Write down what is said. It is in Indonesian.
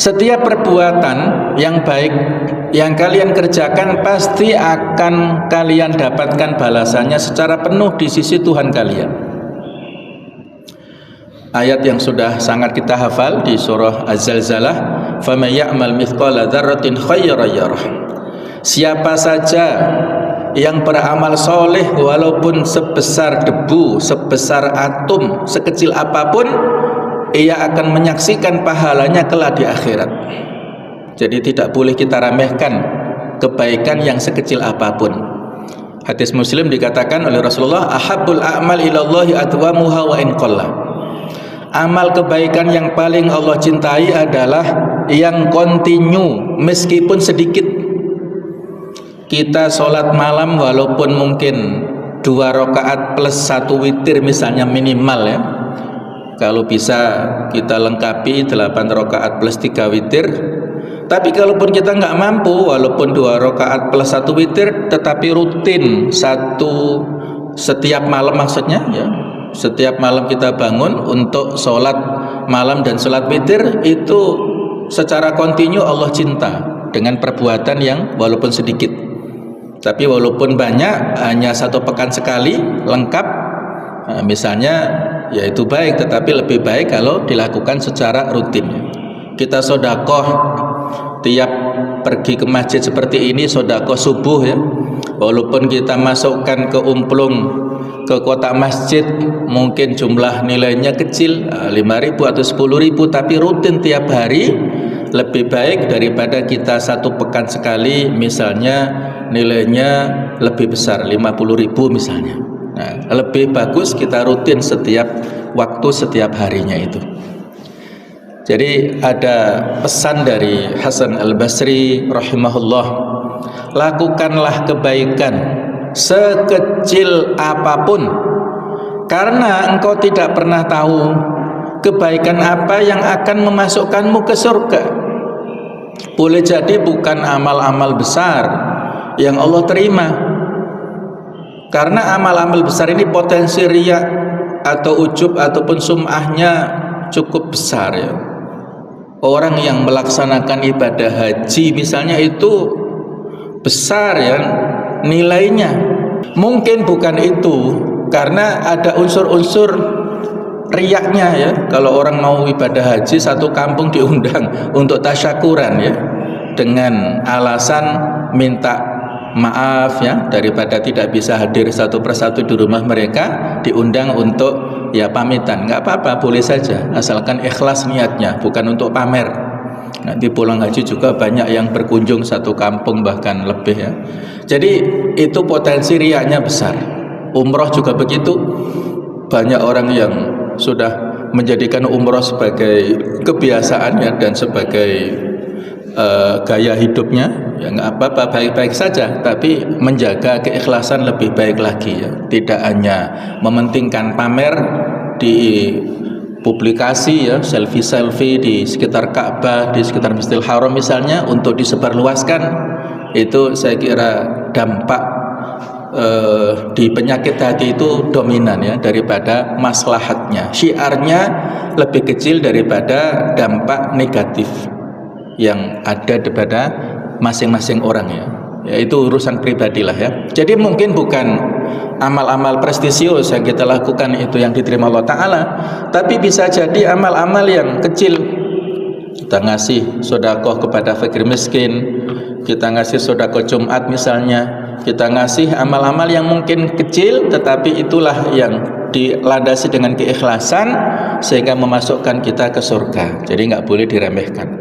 Setiap perbuatan yang baik yang kalian kerjakan pasti akan kalian dapatkan balasannya secara penuh di sisi Tuhan kalian. Ayat yang sudah sangat kita hafal di surah Az-Zalzalah, "Faman ya'mal mithqala dzarratin khairan yarah." Siapa saja yang beramal soleh walaupun sebesar debu, sebesar atom, sekecil apapun, ia akan menyaksikan pahalanya kelak di akhirat. Jadi tidak boleh kita remehkan kebaikan yang sekecil apapun. Hadis Muslim dikatakan oleh Rasulullah, "Ahabbul a'mal ilallahi adwamuha wa in qalla." Amal kebaikan yang paling Allah cintai adalah yang kontinu meskipun sedikit. Kita sholat malam walaupun mungkin 2 rakaat plus 1 witir misalnya minimal ya. Kalau bisa kita lengkapi 8 rakaat plus 3 witir. Tapi kalaupun kita nggak mampu, walaupun 2 rakaat plus 1 witir, tetapi rutin setiap malam maksudnya ya. Setiap malam kita bangun untuk sholat malam dan sholat witir, itu secara kontinu Allah cinta dengan perbuatan yang walaupun sedikit. Tapi walaupun banyak, hanya 1 pekan sekali lengkap, nah, misalnya ya itu baik, tetapi lebih baik kalau dilakukan secara rutin. Kita sedekah tiap pergi ke masjid seperti ini, sedekah subuh ya, walaupun kita masukkan ke umplung ke kotak masjid mungkin jumlah nilainya kecil, 5.000 atau 10.000, tapi rutin tiap hari lebih baik daripada kita 1 pekan sekali misalnya nilainya lebih besar, 50.000 misalnya. Nah, lebih bagus kita rutin setiap waktu, setiap harinya itu. Jadi ada pesan dari Hasan Al-Basri rahimahullah, lakukanlah kebaikan sekecil apapun, karena engkau tidak pernah tahu kebaikan apa yang akan memasukkanmu ke surga. Boleh jadi bukan amal-amal besar yang Allah terima, karena amal-amal besar ini potensi riya atau ujub ataupun sum'ahnya cukup besar ya. Orang yang melaksanakan ibadah haji misalnya itu besar ya nilainya. Mungkin bukan itu, karena ada unsur-unsur riyaknya ya. Kalau orang mau ibadah haji, 1 kampung diundang untuk tasyakuran ya, dengan alasan minta maaf ya, daripada tidak bisa hadir satu persatu di rumah mereka, diundang untuk ya pamitan. Nggak apa-apa, boleh saja, asalkan ikhlas niatnya, bukan untuk pamer. Nanti pulang haji juga banyak yang berkunjung 1 kampung bahkan lebih ya. Jadi itu potensi riyaknya besar. Umroh juga begitu, banyak orang yang sudah menjadikan umroh sebagai kebiasaannya dan sebagai gaya hidupnya, ya nggak apa-apa, baik-baik saja, tapi menjaga keikhlasan lebih baik lagi ya. Tidak hanya mementingkan pamer di publikasi ya, selfie di sekitar Ka'bah, di sekitar Masjidil Haram misalnya, untuk disebarluaskan. Itu saya kira dampak di penyakit hati itu dominan ya, daripada maslahatnya. Syiarnya lebih kecil daripada dampak negatif yang ada daripada masing-masing orang ya. Ya itu urusan pribadi lah ya. Jadi mungkin bukan amal-amal prestisius yang kita lakukan itu yang diterima Allah Ta'ala, tapi bisa jadi amal-amal yang kecil. Kita ngasih sedekah kepada fakir miskin, kita ngasih sedekah Jumat misalnya, kita ngasih amal-amal yang mungkin kecil, tetapi itulah yang dilandasi dengan keikhlasan sehingga memasukkan kita ke surga. Jadi nggak boleh diremehkan.